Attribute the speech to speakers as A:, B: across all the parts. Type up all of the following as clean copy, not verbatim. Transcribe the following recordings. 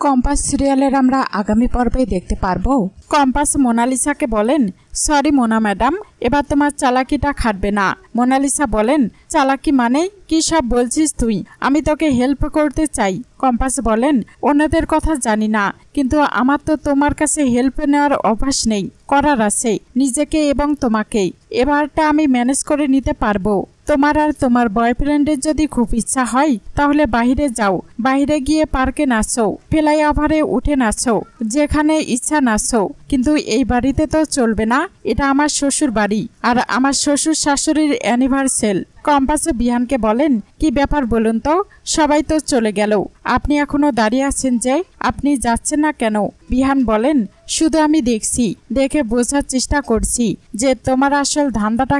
A: Compass সিরিয়ালের আমরা আগামী পর্বে দেখতে পারবো। কম্পাস মোনালিসাকে বলেন, সরি মোনা ম্যাডাম, এবার তোমার চালাকিটা খাটবে না। মোনালিসা বলেন, চালাকি মানে কি সব বলছিস তুই? আমি তোকে হেল্প করতে চাই। কম্পাস বলেন, অন্যদের কথা জানি না, কিন্তু আমার তো তোমার কাছে হেল্প নেওয়ার অভ্যাস নেই, করার আছে নিজেকে এবং তোমাকেই। এবারটা আমি ম্যানেজ করে নিতে পারবো। তোমার আর তোমার বয়ফ্রেন্ডের যদি খুব ইচ্ছা হয় তাহলে বাইরে যাও, বাইরে গিয়ে পার্কে নাচো, ফ্লাইওভারে উঠে নাচো, যেখানে ইচ্ছা নাচো, কিন্তু এই বাড়িতে তো চলবে না। এটা আমার শ্বশুর বাড়ি আর আমার শ্বশুর শাশুড়ির অ্যানিভার্সারি। কম্পাসে বিহানকে বলেন, কি ব্যাপার বলুন তো, সবাই তো চলে গেল, আপনি এখনো দাঁড়িয়ে আছেন যে, আপনি যাচ্ছেন না কেন? বিহান বলেন, শুধু আমি দেখছি, দেখে বোঝার চেষ্টা করছি যে তোমার আসল ধান্দাটা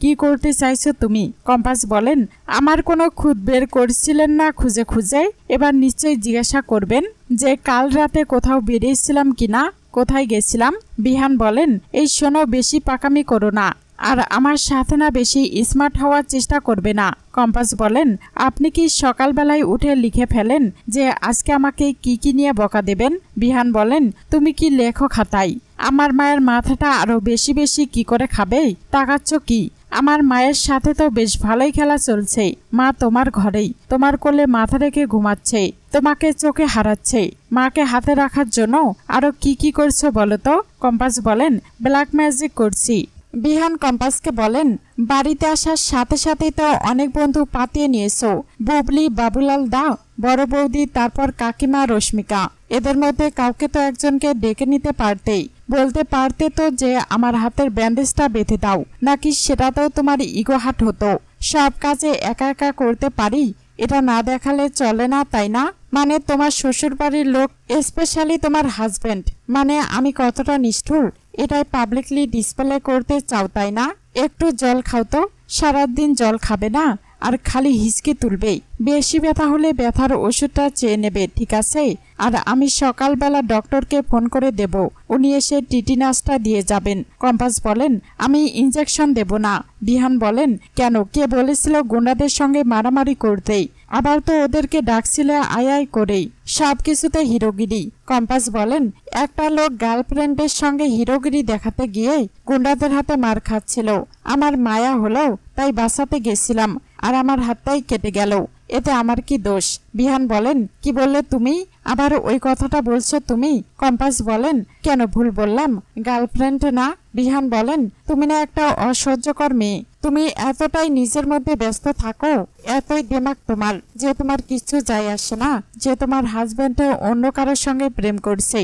A: কি করতে চাইছো তুমি। কম্পাস বলেন, আমার কোনো খুদ বের করছিলেন না খুঁজে খুঁজে, এবার নিশ্চয়ই জিজ্ঞাসা করবেন যে কাল রাতে কোথাও বেরিয়েছিলাম কিনা, কোথায় গেছিলাম। বিহান বলেন, এই শোনো, বেশি পাকামি করো না, আর আমার সাথে না বেশি স্মার্ট হওয়ার চেষ্টা করবে না। কম্পাস বলেন, আপনি কি সকালবেলায় উঠে লিখে ফেলেন যে আজকে আমাকে কি নিয়ে বকা দেবেন? বিহান বলেন, তুমি কি লেখো খাতায়? আমার মায়ের মাথাটা আরো বেশি বেশি কি করে খাবে? তাকাচ্ছ কি? আমার মায়ের সাথে তো বেশ ভালোই খেলা চলছে। মা তোমার ঘরেই, তোমার কোলে মাথা রেখে ঘুমাচ্ছে, তোমাকে চোখে হারাচ্ছে। মাকে হাতে রাখার জন্য আরো কি করছো বলো তো? কম্পাস বলেন, ব্ল্যাক ম্যাজিক করছি। বিহান কম্পাসকে বলেন, বাড়িতে আসার সাথে সাথেই তো অনেক বন্ধু পাতিয়ে নিয়েছো, বুবলি, বাবুলাল দা, বড় বৌদি, তারপর কাকিমা, রশ্মিকা। এদের মধ্যে কাউকে তো একজনকে ডেকে নিতে পারতেই, বলতে পারতে তো যে আমার হাতের ব্যান্ডেজটা বেঁধে দাও, নাকি সেটাতেও তোমার ইগো হাট হতো। সব কাজে একা একা করতে পারি, এটা না দেখালে চলে না, তাই না? মানে তোমার শ্বশুর বাড়ির লোক, স্পেশালি তোমার হাজবেন্ড, মানে আমি কতটা নিষ্ঠুর এটাই পাবলিকলি ডিসপ্লে করতে চাও, তাই না? একটু জল খাও তো, সারাদিন জল খাবে না আর খালি হিসকে তুলবে। বেশি ব্যথা হলে ব্যথার ওষুধটা চেয়ে নেবে, ঠিক আছে? আর আমি সকালবেলা ডক্টরকে ফোন করে দেব, উনি এসে টিটিনাসটা দিয়ে যাবেন। কম্পাস বলেন, আমি ইনজেকশন দেব না। বিহান বলেন, কেন, কে বলেছিল গুন্ডাদের সঙ্গে মারামারি করতেই? আবার তো ওদেরকে ডাকছিলে আয় করেই, সব কিছুতে হিরোগিরি। কম্পাস বলেন, একটা লোক গার্লফ্রেন্ডের সঙ্গে হিরোগিরি দেখাতে গিয়ে গুন্ডাদের হাতে মার খাচ্ছিল, আমার মায়া হলো তাই বাঁচাতে গেছিলাম, আর আমার হাতটাই কেটে গেল, এতে আমার কি দোষ? বিহান বলেন, কি বললে তুমি? আবার ওই কথাটা বলছো তুমি? কম্পাস বলেন, কেন ভুল বললাম? গার্লফ্রেন্ড না? বিহান বলেন, তুমি না একটা অসহ্যকর মেয়ে, তুমি এতটাই নিজের মধ্যে ব্যস্ত থাকো, এতই দিমাগ তোমার যে তোমার কিছু যায় আসে না যে তোমার হাজবেন্ড অন্য কারোর সঙ্গে প্রেম করছে।